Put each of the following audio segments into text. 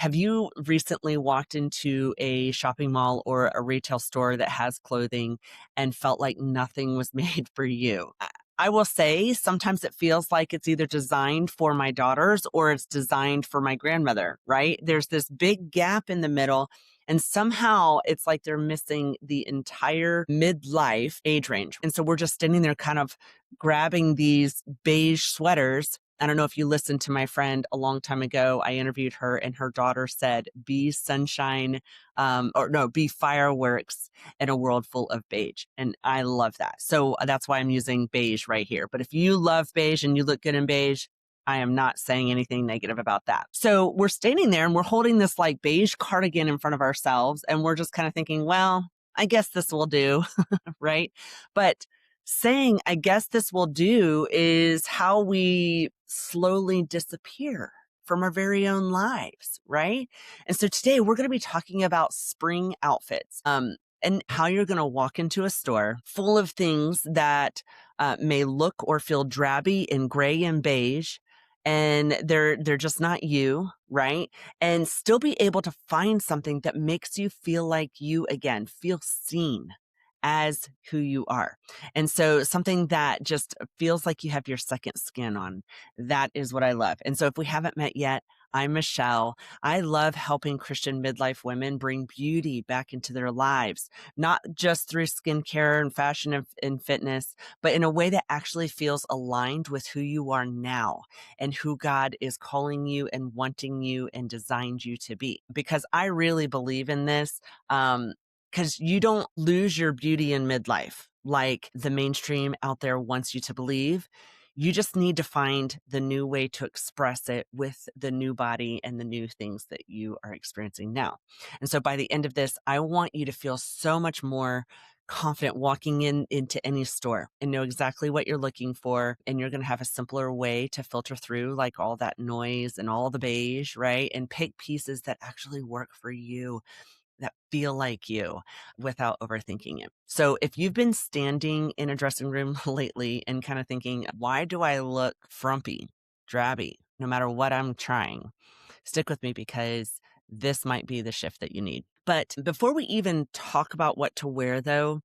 Have you recently walked into a shopping mall or a retail store that has clothing and felt like nothing was made for you? I will say sometimes it feels like it's either designed for my daughters or it's designed for my grandmother, right? There's this big gap in the middle. And somehow it's like they're missing the entire midlife age range. And so we're just standing there kind of grabbing these beige sweaters. I don't know if you listened to my friend a long time ago. I interviewed her and her daughter said, be sunshine, or no, be fireworks in a world full of beige. And I love that. So that's why I'm using beige right here. But if you love beige and you look good in beige, I am not saying anything negative about that. So we're standing there and we're holding this like beige cardigan in front of ourselves. And we're just kind of thinking, well, I guess this will do, right? But saying, I guess this will do is how we slowly disappear from our very own lives, right? And so today we're going to be talking about spring outfits, and how you're going to walk into a store full of things that may look or feel drabby and gray and beige. And they're just not you, right? And still be able to find something that makes you feel like you again, feel seen as who you are. And so something that just feels like you have your second skin on. That is what I love. And so if we haven't met yet, I'm Michelle. I love helping Christian midlife women bring beauty back into their lives, not just through skincare and fashion and fitness, but in a way that actually feels aligned with who you are now and who God is calling you and wanting you and designed you to be. Because I really believe in this. Because you don't lose your beauty in midlife like the mainstream out there wants you to believe. You just need to find the new way to express it with the new body and the new things that you are experiencing now. And so by the end of this, I want you to feel so much more confident walking into any store and know exactly what you're looking for. And you're going to have a simpler way to filter through like all that noise and all the beige, right? And pick pieces that actually work for you, that feel like you without overthinking it. So if you've been standing in a dressing room lately and kind of thinking, why do I look frumpy, drabby, no matter what I'm trying? Stick with me because this might be the shift that you need. But before we even talk about what to wear though,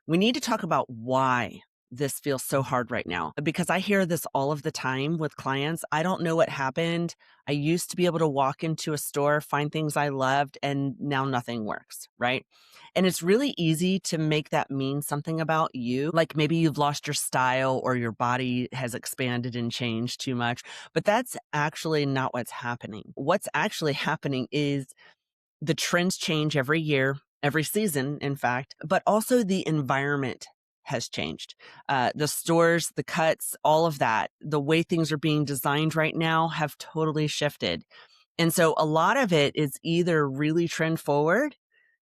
we need to talk about why this feels so hard right now, because I hear this all of the time with clients. I don't know what happened. I used to be able to walk into a store, find things I loved, and now nothing works, right? And it's really easy to make that mean something about you. Like maybe you've lost your style or your body has expanded and changed too much, but that's actually not what's happening. What's actually happening is the trends change every year, every season, in fact, but also the environment has changed. The stores, the cuts, all of that, the way things are being designed right now have totally shifted. And so a lot of it is either really trend forward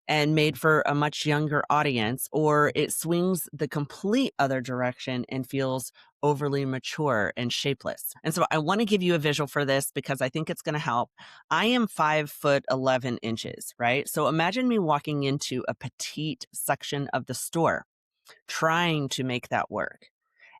and made for a much younger audience, or it swings the complete other direction and feels overly mature and shapeless. And so I want to give you a visual for this because I think it's going to help. I am 5'11", right? So imagine me walking into a petite section of the store, trying to make that work.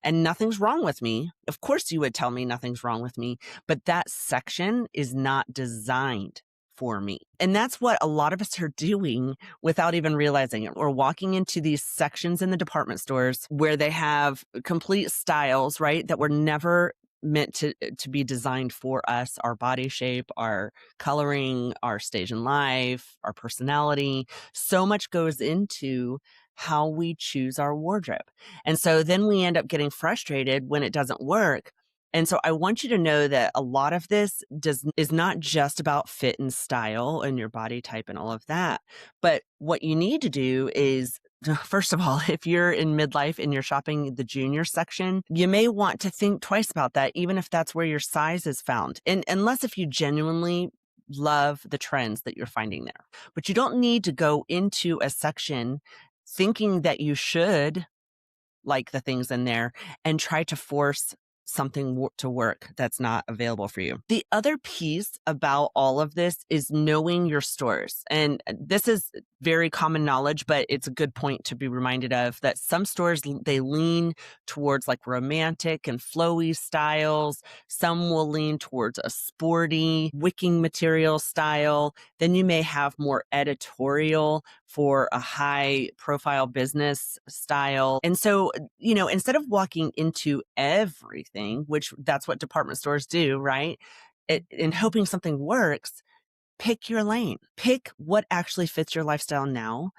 And nothing's wrong with me. Of course, you would tell me nothing's wrong with me, but that section is not designed for me. And that's what a lot of us are doing without even realizing it. We're walking into these sections in the department stores where they have complete styles, right, that were never meant to be designed for us, our body shape, our coloring, our stage in life, our personality. So much goes into how we choose our wardrobe. And so then we end up getting frustrated when it doesn't work. And so I want you to know that a lot of this is not just about fit and style and your body type and all of that. But what you need to do is, first of all, if you're in midlife and you're shopping the junior section, you may want to think twice about that, even if that's where your size is found. And unless if you genuinely love the trends that you're finding there. But you don't need to go into a section thinking that you should like the things in there and try to force something to work that's not available for you. The other piece about all of this is knowing your stores. And this is very common knowledge, but it's a good point to be reminded of that some stores, they lean towards like romantic and flowy styles. Some will lean towards a sporty wicking material style. Then you may have more editorial for a high profile business style. And so, instead of walking into everything, which that's what department stores do, right? And hoping something works, pick your lane, pick what actually fits your lifestyle now,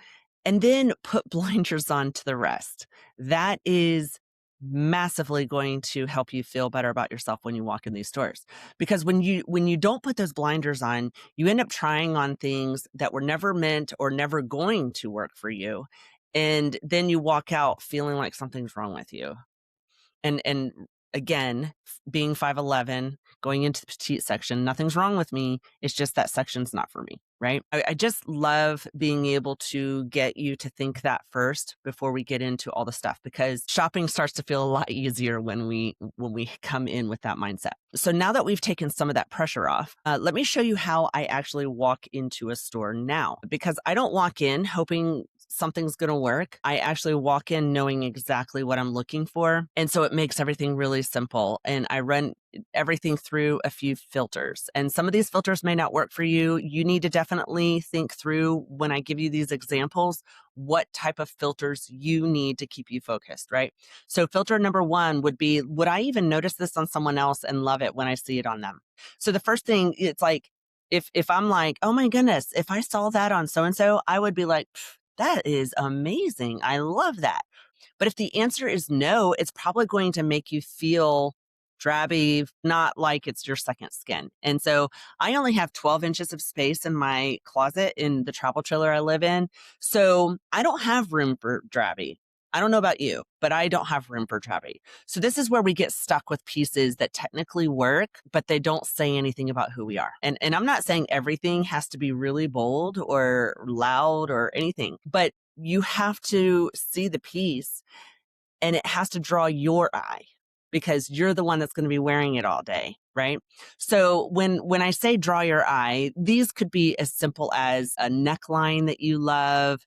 and then put blinders on to the rest. That is massively going to help you feel better about yourself when you walk in these stores. Because when you don't put those blinders on, you end up trying on things that were never meant or never going to work for you. And then you walk out feeling like something's wrong with you. And again, being 5'11", going into the petite section, nothing's wrong with me. It's just that section's not for me, right? I just love being able to get you to think that first before we get into all the stuff, because shopping starts to feel a lot easier when we come in with that mindset. So now that we've taken some of that pressure off, let me show you how I actually walk into a store now, because I don't walk in hoping something's going to work. I actually walk in knowing exactly what I'm looking for. And so it makes everything really simple. And I run everything through a few filters. And some of these filters may not work for you. You need to definitely think through, when I give you these examples, what type of filters you need to keep you focused, right? So filter number one would be, would I even notice this on someone else and love it when I see it on them? So the first thing, it's like, if I'm like, oh my goodness, if I saw that on so-and-so, I would be like, that is amazing. I love that. But if the answer is no, it's probably going to make you feel drabby, not like it's your second skin. And so I only have 12 inches of space in my closet in the travel trailer I live in. So I don't have room for drabby. I don't know about you, but I don't have room for drabby. So this is where we get stuck with pieces that technically work, but they don't say anything about who we are. And I'm not saying everything has to be really bold or loud or anything, but you have to see the piece and it has to draw your eye, because you're the one that's going to be wearing it all day, right? So when I say draw your eye, these could be as simple as a neckline that you love,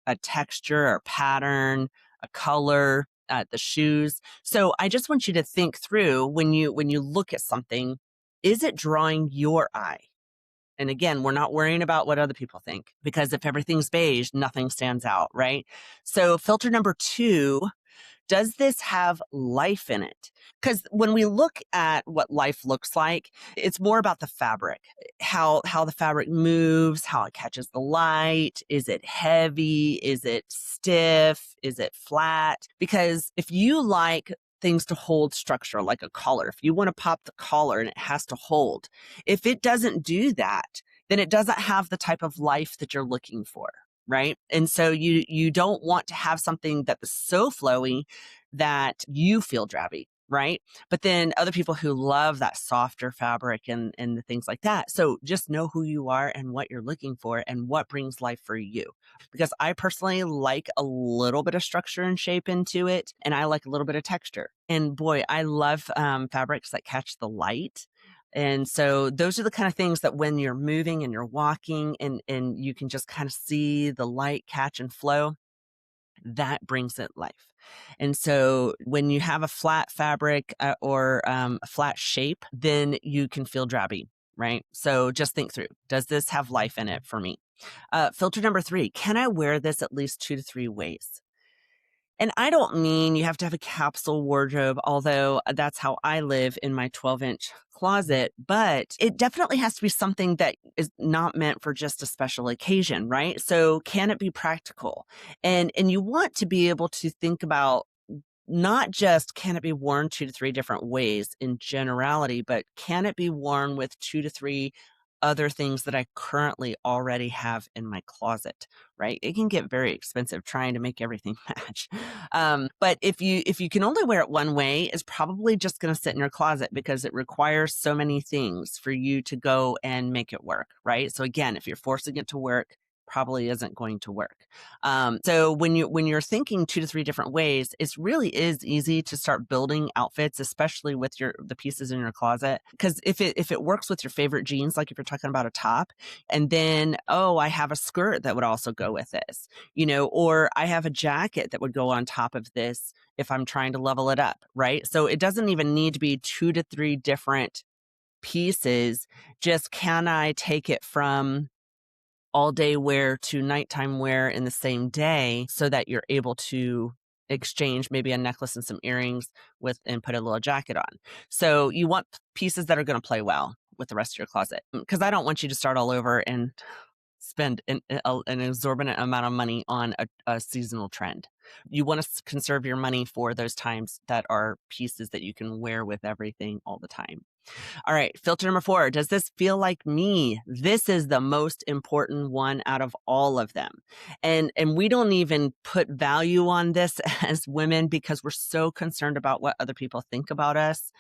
a texture or pattern, a color, the shoes. So I just want you to think through, when you look at something, is it drawing your eye? And again, we're not worrying about what other people think, because if everything's beige, nothing stands out, right? So filter number two, does this have life in it? Because when we look at what life looks like, it's more about the fabric, how the fabric moves, how it catches the light. Is it heavy? Is it stiff? Is it flat? Because if you like things to hold structure, like a collar, if you want to pop the collar and it has to hold, if it doesn't do that, then it doesn't have the type of life that you're looking for. Right. And so you don't want to have something that is so flowy that you feel drabby. Right. But then other people who love that softer fabric and the things like that. So just know who you are and what you're looking for and what brings life for you. Because I personally like a little bit of structure and shape into it. And I like a little bit of texture. And boy, I love fabrics that catch the light. And so those are the kind of things that when you're moving and you're walking and you can just kind of see the light catch and flow, that brings it life. And so when you have a flat fabric or a flat shape, then you can feel drabby, right? So just think through, does this have life in it for me? Filter number three, can I wear this at least 2 to 3 ways? And I don't mean you have to have a capsule wardrobe, although that's how I live in my 12-inch closet, but it definitely has to be something that is not meant for just a special occasion, right? So can it be practical? And you want to be able to think about not just can it be worn 2 to 3 different ways in generality, but can it be worn with 2 to 3 other things that I currently already have in my closet, right? It can get very expensive trying to make everything match. But if you can only wear it one way, it's probably just going to sit in your closet because it requires so many things for you to go and make it work, right? So again, if you're forcing it to work, probably isn't going to work. So when you're thinking 2 to 3 different ways, it really is easy to start building outfits, especially with the pieces in your closet. Because if it works with your favorite jeans, like if you're talking about a top, and then I have a skirt that would also go with this, or I have a jacket that would go on top of this if I'm trying to level it up, right? So it doesn't even need to be 2 to 3 different pieces. Just can I take it from all day wear to nighttime wear in the same day so that you're able to exchange maybe a necklace and some earrings and put a little jacket on. So you want pieces that are going to play well with the rest of your closet, because I don't want you to start all over and spend an exorbitant amount of money on a seasonal trend. You want to conserve your money for those times that are pieces that you can wear with everything all the time. All right, filter number 4. Does this feel like me? This is the most important one out of all of them. And we don't even put value on this as women because we're so concerned about what other people think about us.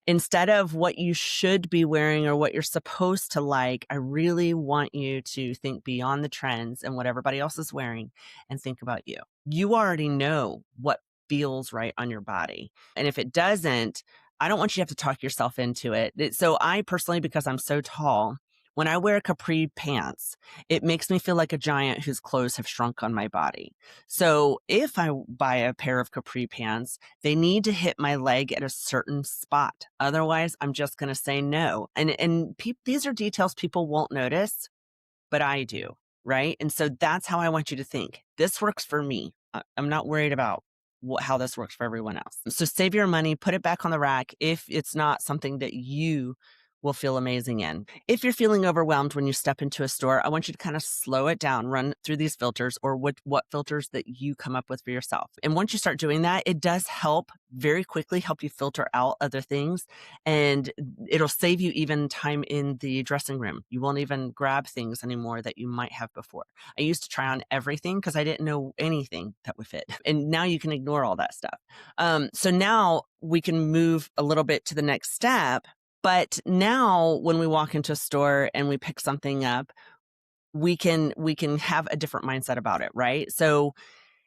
Instead of what you should be wearing or what you're supposed to like, I really want you to think beyond the trends and what everybody else is wearing and think about you. You already know what feels right on your body. And if it doesn't, I don't want you to have to talk yourself into it. So I personally, because I'm so tall, when I wear capri pants, it makes me feel like a giant whose clothes have shrunk on my body. So if I buy a pair of capri pants, they need to hit my leg at a certain spot. Otherwise, I'm just going to say no. And these are details people won't notice, but I do, right? And so that's how I want you to think. This works for me. I'm not worried about how this works for everyone else. So save your money, put it back on the rack if it's not something that you will feel amazing in. If you're feeling overwhelmed when you step into a store, I want you to kind of slow it down, run through these filters or what filters that you come up with for yourself. And once you start doing that, it does help very quickly help you filter out other things, and it'll save you even time in the dressing room. You won't even grab things anymore that you might have before. I used to try on everything because I didn't know anything that would fit. And now you can ignore all that stuff. So now we can move a little bit to the next step. But now when we walk into a store and we pick something up, we can have a different mindset about it, right? So,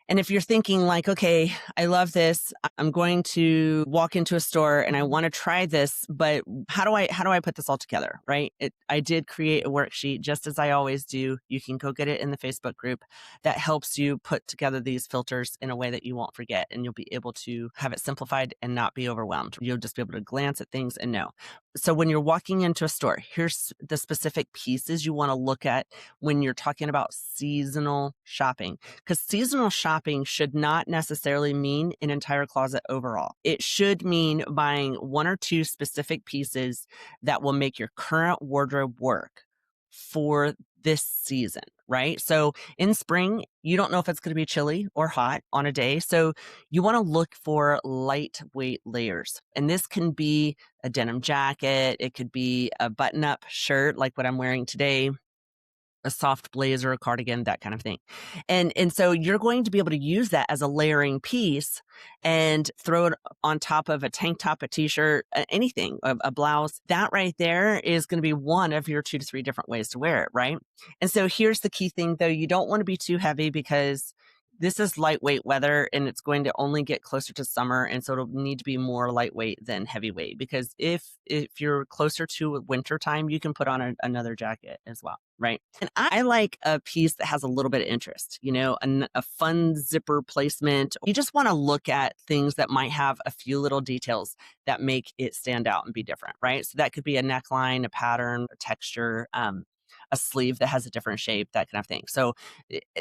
and if you're thinking like, okay, I love this, I'm going to walk into a store and I want to try this, but how do I put this all together, right? I did create a worksheet just as I always do. You can go get it in the Facebook group that helps you put together these filters in a way that you won't forget, and you'll be able to have it simplified and not be overwhelmed. You'll just be able to glance at things and know. So when you're walking into a store, here's the specific pieces you want to look at when you're talking about seasonal shopping, because seasonal shopping should not necessarily mean an entire closet overall. It should mean buying 1 or 2 specific pieces that will make your current wardrobe work for this season, right? So in spring, you don't know if it's going to be chilly or hot on a day. So you want to look for lightweight layers. And this can be a denim jacket. It could be a button-up shirt like what I'm wearing today, a soft blazer, a cardigan, that kind of thing. And so you're going to be able to use that as a layering piece and throw it on top of a tank top, a t-shirt, anything, a blouse. That right there is going to be one of your 2 to 3 different ways to wear it, right? And so here's the key thing though. You don't want to be too heavy because this is lightweight weather and it's going to only get closer to summer. And so it'll need to be more lightweight than heavyweight, because if you're closer to winter time, you can put on another jacket as well, right? And I like a piece that has a little bit of interest, a fun zipper placement. You just want to look at things that might have a few little details that make it stand out and be different, right? So that could be a neckline, a pattern, a texture, a sleeve that has a different shape, that kind of thing. So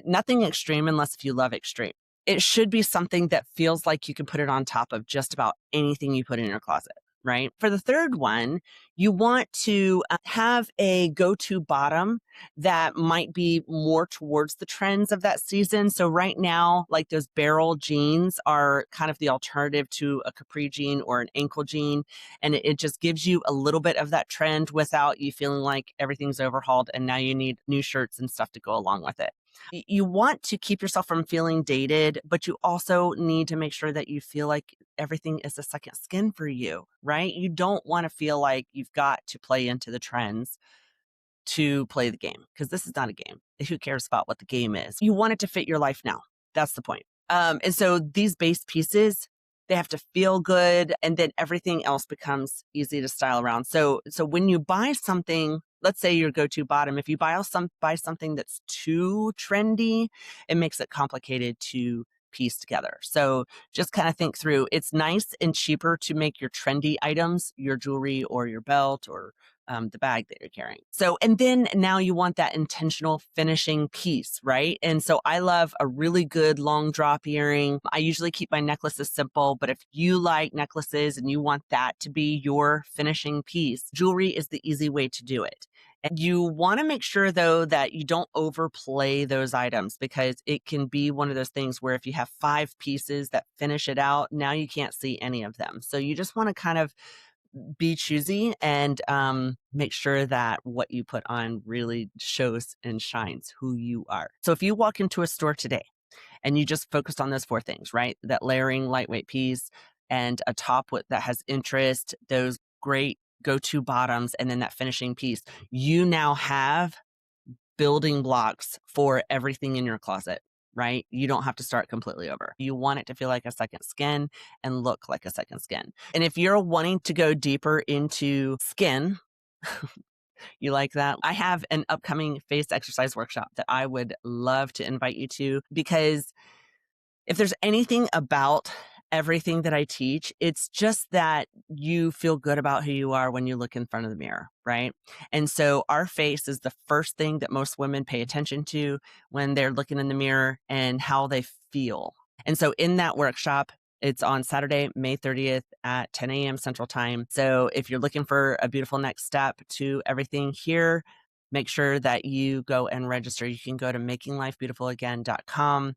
nothing extreme unless if you love extreme. It should be something that feels like you can put it on top of just about anything you put in your closet, right? For the third one, you want to have a go-to bottom that might be more towards the trends of that season. So right now, like those barrel jeans are kind of the alternative to a capri jean or an ankle jean. And it just gives you a little bit of that trend without you feeling like everything's overhauled and now you need new shirts and stuff to go along with it. You want to keep yourself from feeling dated, but you also need to make sure that you feel like everything is a second skin for you, right? You don't want to feel like you've got to play into the trends to play the game because this is not a game. Who cares about what the game is? You want it to fit your life now. That's the point. And so these base pieces, they have to feel good, and then everything else becomes easy to style around. So when you buy something, let's say your go-to bottom, if you buy something that's too trendy, it makes it complicated to piece together. So just kind of think through. It's nice and cheaper to make your trendy items, your jewelry or your belt or the bag that you're carrying. So, and then now you want that intentional finishing piece, right? And so I love a really good long drop earring. I usually keep my necklaces simple, but if you like necklaces and you want that to be your finishing piece, jewelry is the easy way to do it. And you want to make sure, though, that you don't overplay those items because it can be one of those things where if you have 5 pieces that finish it out, now you can't see any of them. So you just want to kind of be choosy and make sure that what you put on really shows and shines who you are. So if you walk into a store today and you just focused on those 4 things, right? That layering lightweight piece and a top that has interest, those great go-to bottoms, and then that finishing piece, you now have building blocks for everything in your closet, right? You don't have to start completely over. You want it to feel like a second skin and look like a second skin. And if you're wanting to go deeper into skin, you like that? I have an upcoming face exercise workshop that I would love to invite you to because if there's anything about everything that I teach, it's just that you feel good about who you are when you look in front of the mirror, right? And so our face is the first thing that most women pay attention to when they're looking in the mirror and how they feel. And so in that workshop, it's on Saturday, May 30th at 10 a.m. Central Time. So if you're looking for a beautiful next step to everything here, make sure that you go and register. You can go to makinglifebeautifulagain.com.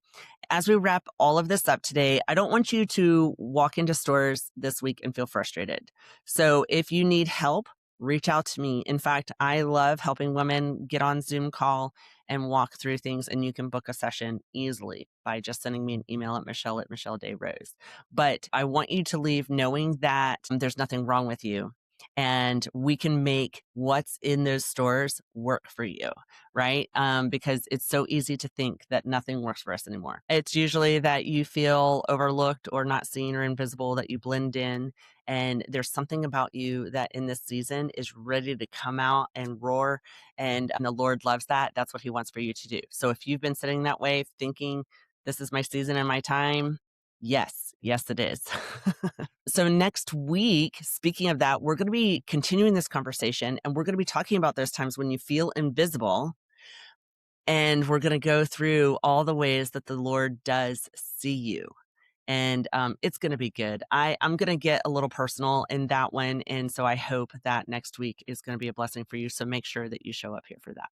As we wrap all of this up today, I don't want you to walk into stores this week and feel frustrated. So if you need help, reach out to me. In fact, I love helping women get on Zoom call and walk through things, and you can book a session easily by just sending me an email at Michelle@MichelleDayRose. But I want you to leave knowing that there's nothing wrong with you. And we can make what's in those stores work for you, right? Because it's so easy to think that nothing works for us anymore. It's usually that you feel overlooked or not seen or invisible, that you blend in. And there's something about you that in this season is ready to come out and roar. And the Lord loves that. That's what he wants for you to do. So if you've been sitting that way thinking, this is my season and my time, yes, it is. So next week, speaking of that, we're going to be continuing this conversation and we're going to be talking about those times when you feel invisible. And we're going to go through all the ways that the Lord does see you. And it's going to be good. I'm going to get a little personal in that one. And so I hope that next week is going to be a blessing for you. So make sure that you show up here for that.